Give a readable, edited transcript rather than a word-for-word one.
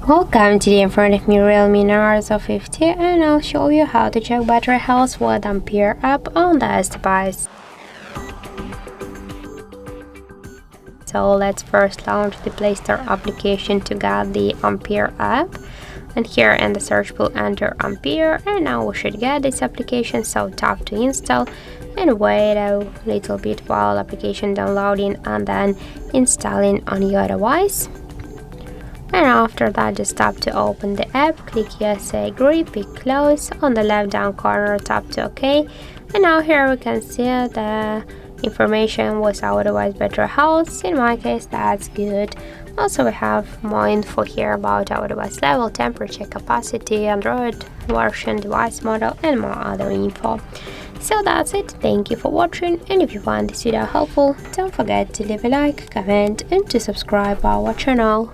Welcome today in front of me Realme Narzo 50, and I'll show you how to check battery health with Ampere app on this device. So let's first launch the Play Store application to get the Ampere app, and here in the search we'll enter Ampere, and now we should get this application. So tap to install and wait a little bit while application downloading and then installing on your device. And after that, just tap to open the app, click yes, I agree, pick close. On the left down corner, tap to OK. And now here we can see the information was our device battery health. In my case, that's good. Also, we have more info here about our device level, temperature, capacity, Android version, device model, and more other info. So that's it. Thank you for watching, and if you find this video helpful, don't forget to leave a like, comment, and to subscribe our channel.